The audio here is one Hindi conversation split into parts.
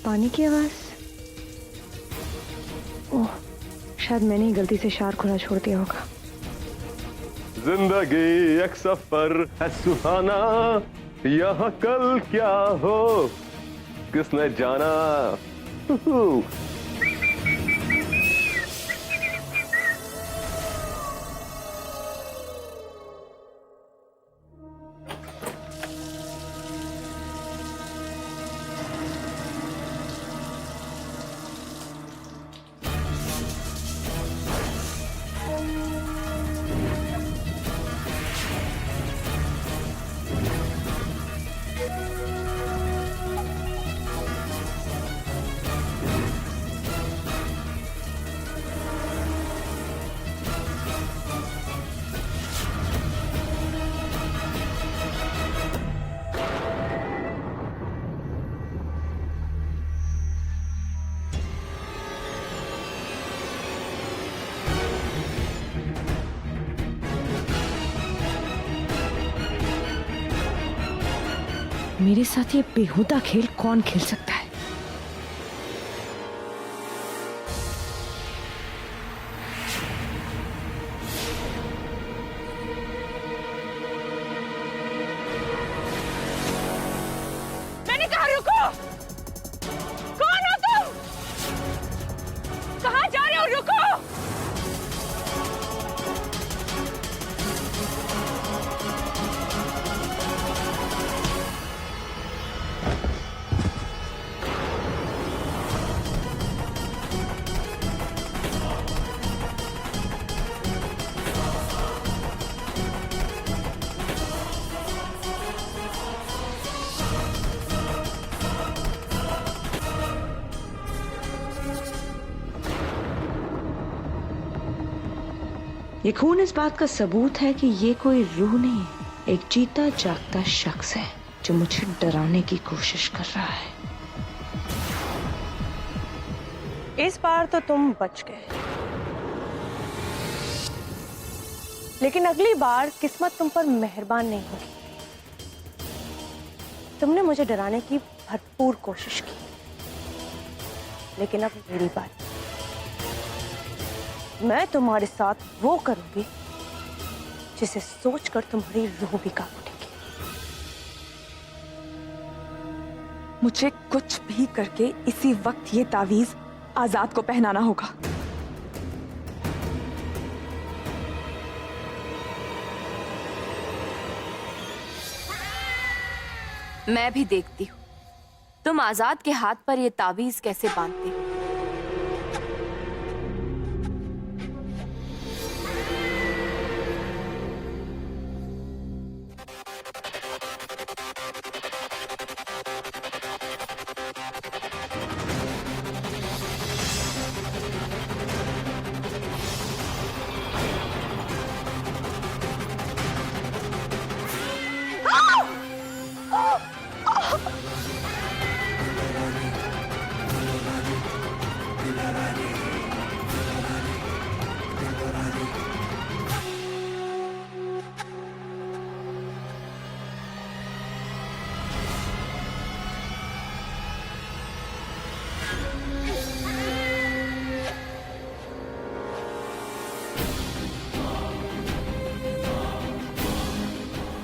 पानी की आवाज। ओह, शायद मैंने ही गलती से शार खुला छोड़ दिया होगा। जिंदगी एक सफर है सुहाना, यहाँ कल क्या हो किसने जाना। मेरे साथ ये बेहुदा खेल कौन खेल सकता है? मैंने कहा रुको। कौन हो तुम? कहाँ जा रहे हो? रुको। ये खून इस बात का सबूत है कि ये कोई रूह नहीं, एक जीता जागता शख्स है जो मुझे डराने की कोशिश कर रहा है। इस बार तो तुम बच गए, लेकिन अगली बार किस्मत तुम पर मेहरबान नहीं होगी। तुमने मुझे डराने की भरपूर कोशिश की, लेकिन अब मेरी बात। मैं तुम्हारे साथ वो करूंगी जिसे सोचकर तुम्हारी रूह भी कांप उठेगी। मुझे कुछ भी करके इसी वक्त ये तावीज आजाद को पहनाना होगा। मैं भी देखती हूँ तुम आजाद के हाथ पर ये तावीज कैसे बांधते हो।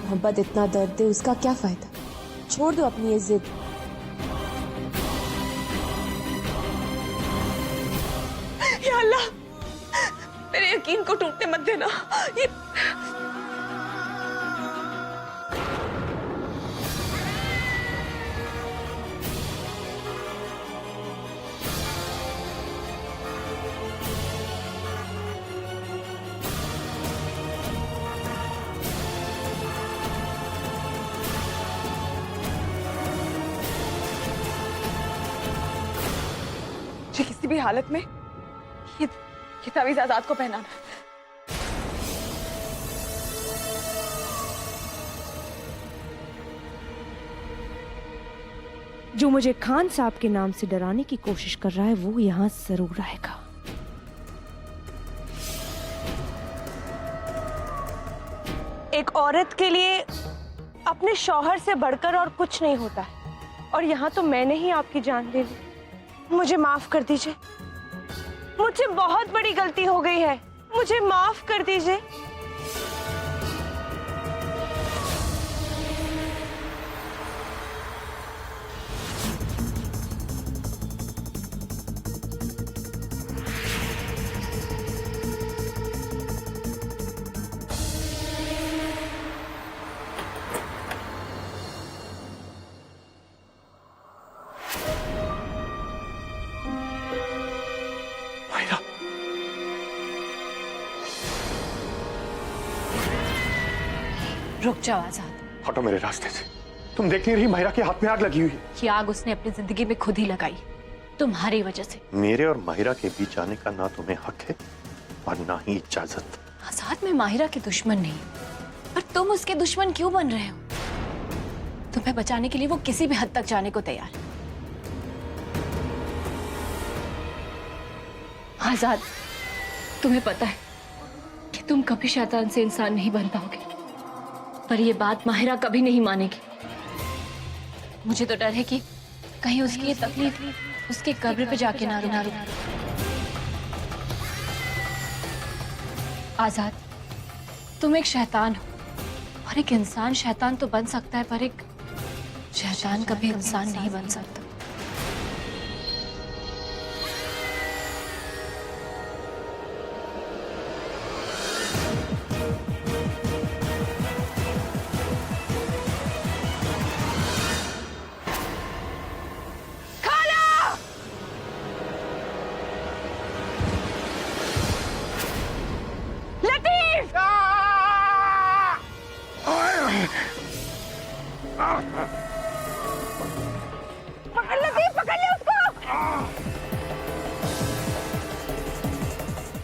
मोहब्बत इतना दर्द दे उसका क्या फायदा। छोड़ दो अपनी ये जिद। या अल्लाह, मेरे यकीन को टूटने मत देना। ये किसी भी हालत में ये तावीज़ आजाद को पहनाना। जो मुझे खान साहब के नाम से डराने की कोशिश कर रहा है वो यहां जरूर आएगा। एक औरत के लिए अपने शौहर से बढ़कर और कुछ नहीं होता है, और यहाँ तो मैंने ही आपकी जान ले ली। मुझे माफ कर दीजिए, मुझसे बहुत बड़ी गलती हो गई है, मुझे माफ कर दीजिए। माहिरा, रुक जाओ आजाद। हटो मेरे रास्ते से। तुम देख नहीं रही माहिरा के हाथ में आग लगी हुई है। ये आग उसने अपनी जिंदगी में खुद ही लगाई, तुम्हारी वजह से। मेरे और माहिरा के बीच आने का ना तुम्हें हक है और ना ही इजाजत। आजाद, मैं माहिरा के दुश्मन नहीं, पर तुम उसके दुश्मन क्यों बन रहे हो? तुम्हें बचाने के लिए वो किसी भी हद तक जाने को तैयार है। आजाद, तुम्हें पता है कि तुम कभी शैतान से इंसान नहीं बन पाओगे, पर ये बात माहिरा कभी नहीं मानेगी। मुझे तो डर है कि कहीं उसकी ये तकलीफ उसके कब्र पे जाके ना रुके। आजाद, तुम एक शैतान हो, और एक इंसान शैतान तो बन सकता है, पर एक शैतान कभी इंसान नहीं बन सकता।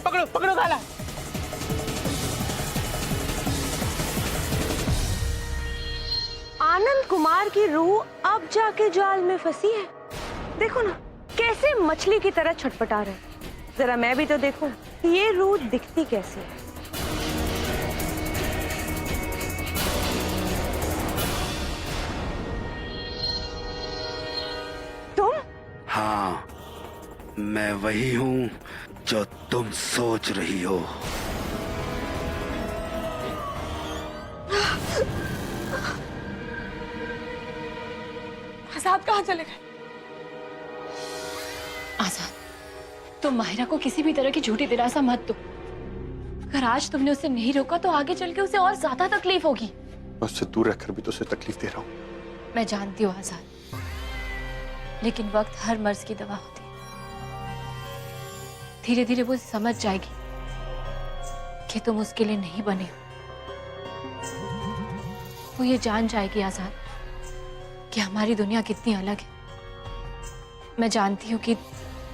पकड़ो पकड़ो खाला। आनंद कुमार की रूह अब जाके जाल में फंसी है। देखो ना कैसे मछली की तरह छटपटा रहे। जरा मैं भी तो देखूं ये रूह दिखती कैसे है। तुम? हाँ, मैं वही हूँ जो तुम सोच रही हो। आजाद कहाँ चले गए? आजाद, तुम माहिरा को किसी भी तरह की झूठी दिलासा मत दो। अगर आज तुमने उसे नहीं रोका तो आगे चल के उसे और ज्यादा तकलीफ होगी। मैं उससे दूर रहकर भी तो उसे तकलीफ दे रहा हूँ। मैं जानती हूँ आजाद, लेकिन वक्त हर मर्ज की दवा होती है। धीरे धीरे वो समझ जाएगी कि तुम उसके लिए नहीं बने हो। वो ये जान जाएगी आजाद कि हमारी दुनिया कितनी अलग है। मैं जानती हूँ कि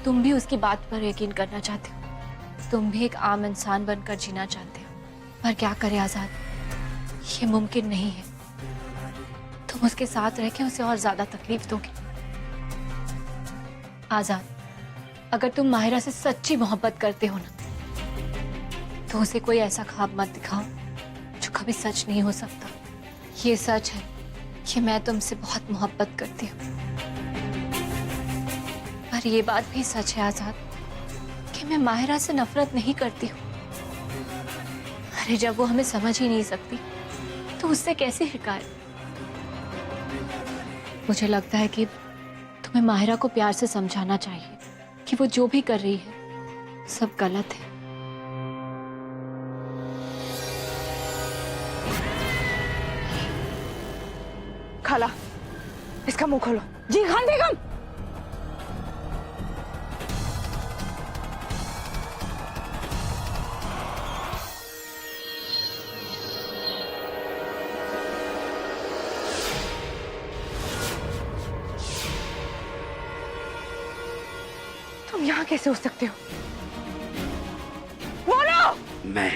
तुम भी उसकी बात पर यकीन करना चाहते हो। तुम भी एक आम इंसान बनकर जीना चाहते हो, पर क्या करें आजाद, ये मुमकिन नहीं है। तुम उसके साथ रह के उसे और ज्यादा तकलीफ दोगे। आजाद, अगर तुम माहिरा से सच्ची मोहब्बत करते हो ना, तो उसे कोई ऐसा ख्वाब मत दिखाओ जो कभी सच नहीं हो सकता। ये सच है कि मैं तुमसे बहुत मोहब्बत करती हूँ, पर ये बात भी सच है आजाद कि मैं माहिरा से नफरत नहीं करती हूँ। अरे जब वो हमें समझ ही नहीं सकती तो उससे कैसे हिकायत। मुझे लगता है कि तुम्हें माहिरा को प्यार से समझाना चाहिए कि वो जो भी कर रही है सब गलत है। खाला, इसका मुंह खोलो। जी खान बेगम। तुम यहाँ कैसे हो सकते हो? बोलो। मैं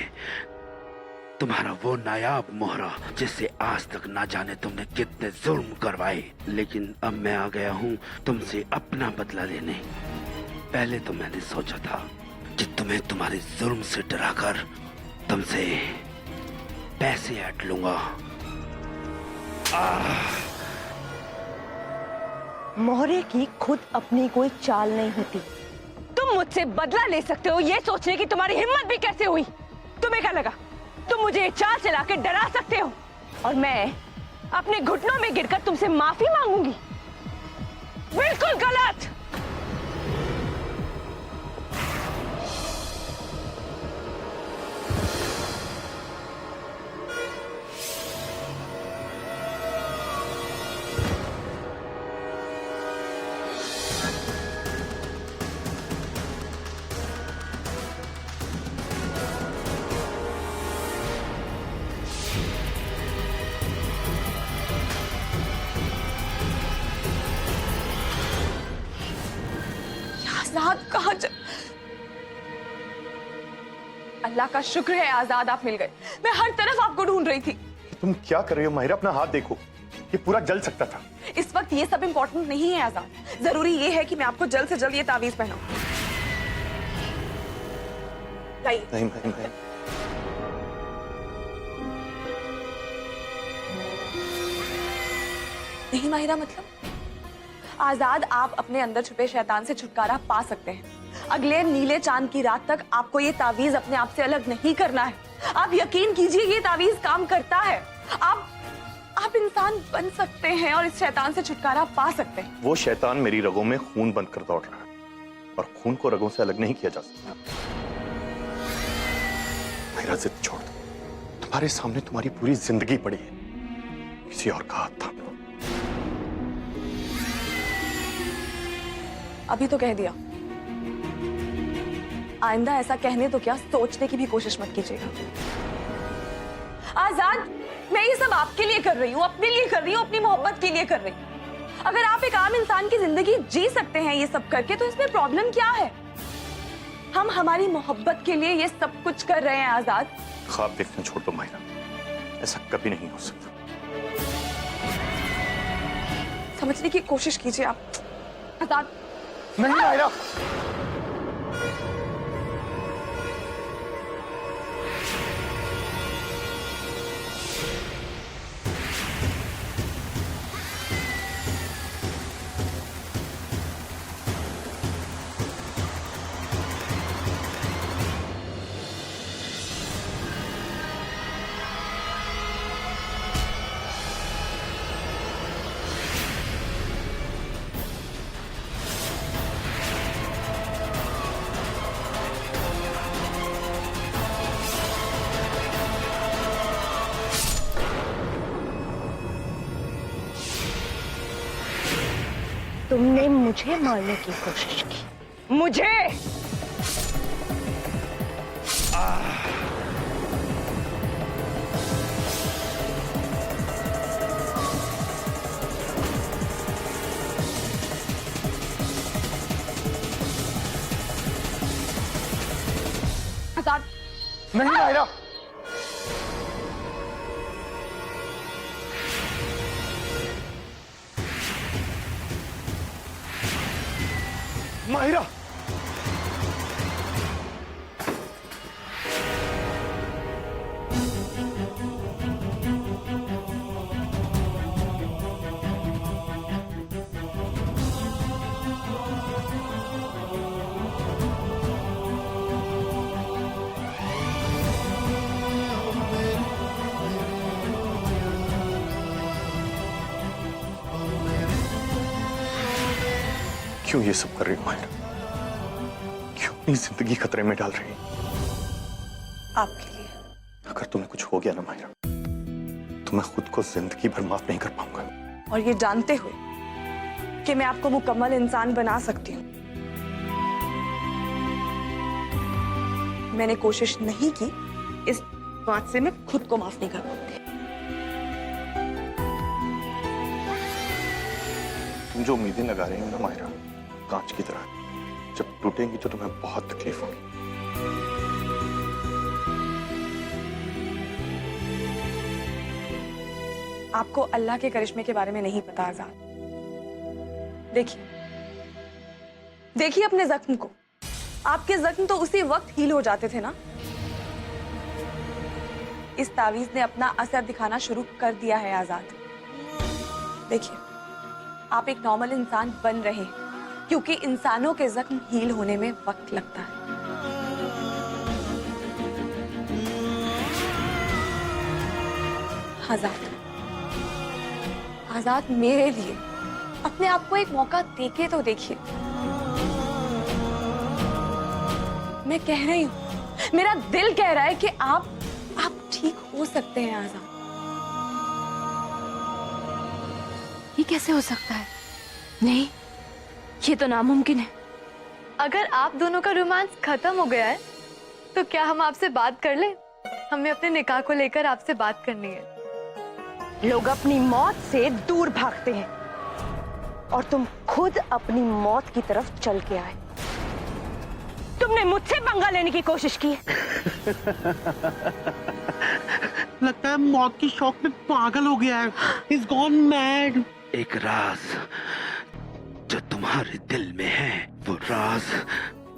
तुम्हारा वो नायाब मोहरा जिससे आज तक ना जाने तुमने कितने जुल्म करवाए, लेकिन अब मैं आ गया हूँ तुमसे अपना बदला लेने। पहले तो मैंने सोचा था कि तुम्हें तुम्हारे जुल्म से डराकर तुमसे पैसे ऐंठ लूंगा, मोहरे की खुद अपनी कोई चाल नहीं होती। तुम मुझसे बदला ले सकते हो ये सोचने की तुम्हारी हिम्मत भी कैसे हुई? तुम्हें क्या लगा तुम मुझे ये चाल चला के डरा सकते हो और मैं अपने घुटनों में गिरकर तुमसे माफी मांगूंगी? बिल्कुल गलत। आजाद कहाँ अल्लाह का शुक्र है आजाद आप मिल गए। मैं हर तरफ आपको ढूंढ रही थी। तुम क्या कर रही हो माहिरा? अपना हाथ देखो, ये पूरा जल सकता था। इस वक्त ये सब इम्पोर्टेंट नहीं है आजाद, जरूरी ये है कि मैं आपको जल्द से जल्द ये तावीज पहनाऊं। नहीं नहीं नहीं माहिरा, मतलब आजाद आप अपने अंदर छुपे शैतान से छुटकारा पा सकते हैं। अगले नीले चांद की रात तक आपको ये तावीज अपने आप से अलग नहीं करना है। आप यकीन कीजिए ये तावीज काम करता है। आप इंसान बन सकते हैं और इस शैतान से छुटकारा पा सकते हैं। वो शैतान मेरी रगों में खून बनकर दौड़ रहा है और खून को रगों से अलग नहीं किया जा सकता। मेरा जिद छोड़ दो, तुम्हारे सामने तुम्हारी पूरी जिंदगी पड़ी है, किसी और का हाथ थाम लो। अभी तो कह दिया, आइंदा ऐसा कहने तो क्या सोचने की भी कोशिश मत कीजिएगा। आजाद, मैं ये सब आपके लिए कर रही हूँ, अपने लिए कर रही हूँ, अपनी मोहब्बत के लिए कर रही हूँ। अगर आप एक आम इंसान की जिंदगी जी सकते हैं ये सब करके तो इसमें प्रॉब्लम क्या है? हम हमारी मोहब्बत के लिए ये सब कुछ कर रहे हैं आजाद। ख्वाब देखना छोड़ दो माहिरा, ऐसा कभी नहीं हो सकता। समझने की कोशिश कीजिए आप। आजाद नहीं माहिरा, तुमने मुझे मारने की कोशिश की, मुझे। आजाद, नहीं माहिरा, माहिरा, क्यों ये सब कर रही हो माहिरा? क्यों अपनी जिंदगी खतरे में डाल रही है? आपके लिए। अगर तुम्हें कुछ हो गया ना माहिरा, तो मैं खुद को जिंदगी भर माफ नहीं कर पाऊंगा। और ये जानते हुए कि मैं आपको मुकम्मल इंसान बना सकती हूँ, मैंने कोशिश नहीं की। इस बात से मैं खुद को माफ नहीं कर पाऊंगी। तुम जो उम्मीदें लगा रही हो ना माहिरा, कांच की तरह, जब टूटेंगी तो तुम्हें बहुत तकलीफ होगी। आपको अल्लाह के करिश्मे के बारे में नहीं पता आजाद। देखिए अपने जख्म को। आपके जख्म तो उसी वक्त हील हो जाते थे ना। इस तावीज ने अपना असर दिखाना शुरू कर दिया है आजाद। देखिए आप एक नॉर्मल इंसान बन रहे हैं, क्योंकि इंसानों के जख्म हील होने में वक्त लगता है। आजाद, आजाद मेरे लिए अपने आप को एक मौका देके तो देखिए। मैं कह रही हूं, मेरा दिल कह रहा है कि आप ठीक हो सकते हैं आजाद। ये कैसे हो सकता है? नहीं, ये तो नामुमकिन है। अगर आप दोनों का रोमांस खत्म हो गया है तो क्या हम आपसे बात कर लें? हमें अपने निकाह को लेकर आपसे बात करनी है। लोग अपनी मौत से दूर भागते हैं और तुम खुद अपनी मौत की तरफ चल के आए। तुमने मुझसे पंगा लेने की कोशिश की है। लगता है मौत की शौक में पागल हो गया है। He's gone mad। एक राज जो तुम्हारे दिल में है, वो राज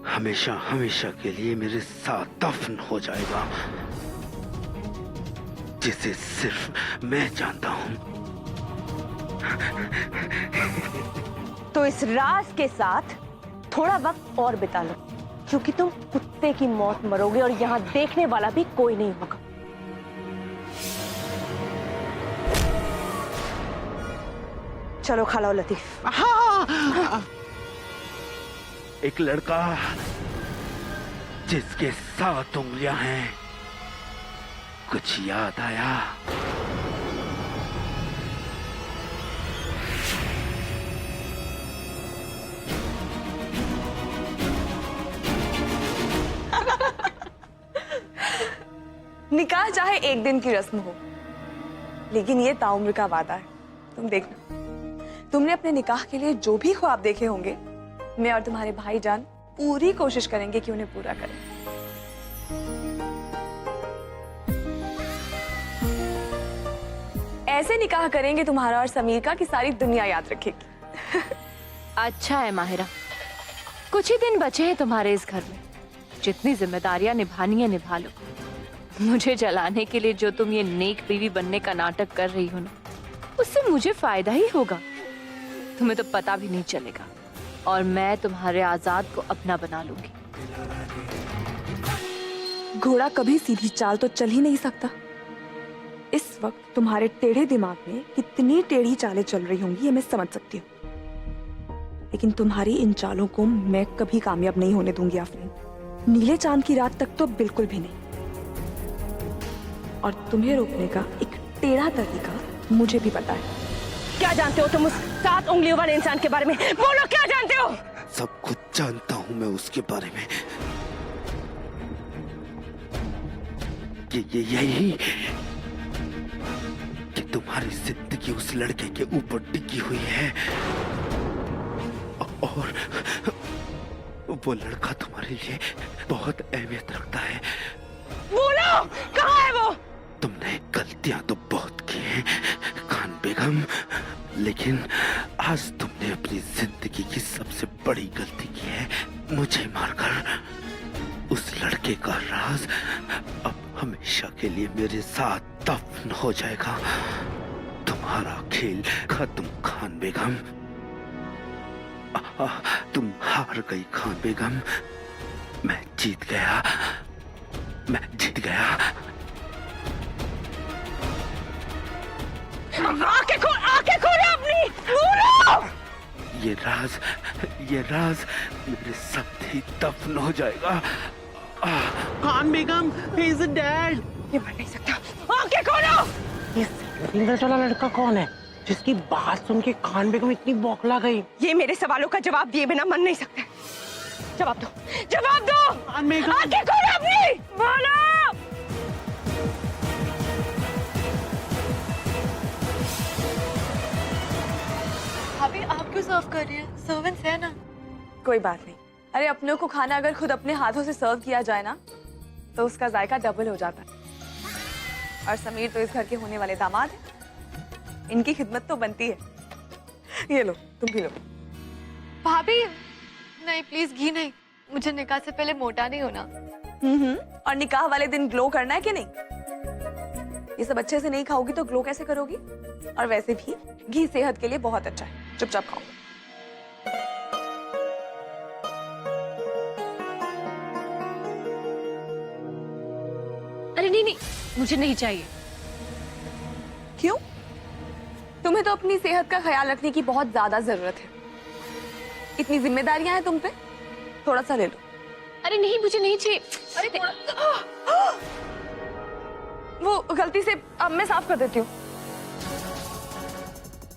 हमेशा हमेशा के लिए मेरे साथ दफन हो जाएगा, जिसे सिर्फ मैं जानता हूँ। तो इस राज के साथ थोड़ा वक्त और बिता लो, क्योंकि तुम कुत्ते की मौत मरोगे और यहाँ देखने वाला भी कोई नहीं होगा। चलो खा लो लतीफ। एक लड़का जिसके 7 उंगलियां हैं, कुछ याद आया? निकाह चाहे एक दिन की रस्म हो, लेकिन ये ताउम्र का वादा है। तुम देखना, तुमने अपने निकाह के लिए जो भी ख्वाब देखे होंगे, मैं और तुम्हारे भाईजान पूरी कोशिश करेंगे कि उन्हें पूरा करें। ऐसे निकाह करेंगे तुम्हारा और समीर का कि सारी दुनिया याद रखेगी। अच्छा है माहिरा, कुछ ही दिन बचे हैं तुम्हारे इस घर में। जितनी जिम्मेदारियां निभानी है निभा लो। मुझे जलाने के लिए जो तुम ये नेक बीवी बनने का नाटक कर रही हो ना, उससे मुझे फायदा ही होगा। तुम्हें तो पता भी नहीं चलेगा और मैं तुम्हारे आजाद को अपना बना लूंगी। घोड़ा कभी सीधी चाल तो चल ही नहीं सकता। इस वक्त तुम्हारे टेढ़े दिमाग में कितनी टेढ़ी चालें चल रही होंगी, ये मैं समझ सकती हूँ, लेकिन तुम्हारी इन चालों को मैं कभी कामयाब नहीं होने दूंगी आफरीन। नीले चांद की रात तक तो बिल्कुल भी नहीं। और तुम्हें रोकने का एक टेढ़ा तरीका मुझे भी पता है। क्या जानते हो तुम उस 7 उंगलियों वाले इंसान के बारे में? बोलो, क्या जानते हो? सब कुछ जानता हूँ मैं उसके बारे में। ये यही कि तुम्हारी जिंदगी उस लड़के के ऊपर टिकी हुई है और वो लड़का तुम्हारे लिए बहुत अहमियत रखता है। बोलो, कहाँ है वो? तुमने गलतियां तो बहुत की हैं खान बेगम, लेकिन आज तुमने अपनी जिंदगी की सबसे बड़ी गलती की है, मुझे मारकर। उस लड़के का राज अब हमेशा के लिए मेरे साथ दफन हो जाएगा। तुम्हारा खेल खत्म खान बेगम। तुम हार गई खान बेगम। मैं जीत गया, मैं जीत गया। आंखें खोलो अपनी, बोलो। ये राज मेरे साथ ही दफन हो जाएगा। खान बेगम, he is dead। ये मर नहीं सकता। आंखें खोलो। ये इंद्रज वाला लड़का कौन है जिसकी बात सुन के खान बेगम इतनी बौखला गई? ये मेरे सवालों का जवाब दिए बिना मन नहीं सकता। जवाब दो, जवाब दो। खान बेगम, आंखें खोलो अपनी, बोलो। भाभी आप क्यों सर्व कर रही हैं? सर्वेंट्स है ना। कोई बात नहीं। अरे अपनों को खाना अगर खुद अपने हाथों से सर्व किया जाए ना, तो उसका जायका डबल हो जाता है। और समीर तो इस घर के होने वाले दामाद हैं। इनकी खिदमत तो बनती है। ये लो, तुम भी लो। भाभी नहीं, प्लीज घी नहीं, मुझे निकाह से पहले मोटा नहीं होना। और निकाह वाले दिन ग्लो करना है कि नहीं? ये सब अच्छे से नहीं खाओगी तो ग्लो कैसे करोगी? और वैसे भी घी सेहत के लिए बहुत अच्छा है। चुपचाप खाओ। अरे नहीं नहीं, मुझे नहीं चाहिए। क्यों? तुम्हें तो अपनी सेहत का ख्याल रखने की बहुत ज्यादा जरूरत है। इतनी जिम्मेदारियां हैं तुम पे, थोड़ा सा ले लो। अरे नहीं, मुझे नहीं चाहिए। अरे वो गलती से, अब मैं साफ कर देती हूँ।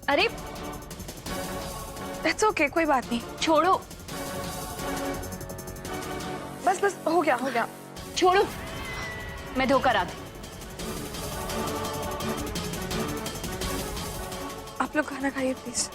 अरे दैट्स ओके, कोई बात नहीं। छोड़ो, बस बस, हो गया हो गया। छोड़ो, मैं धोकर आती। आप लोग खाना खाइए प्लीज।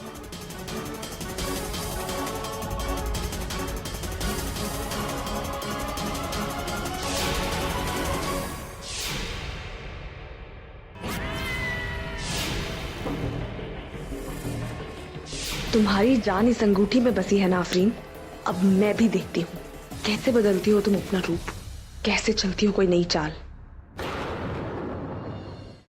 तुम्हारी जान इस अंगूठी में बसी है ना आफरीन। अब मैं भी देखती हूँ कैसे बदलती हो तुम अपना रूप, कैसे चलती हो कोई नई चाल।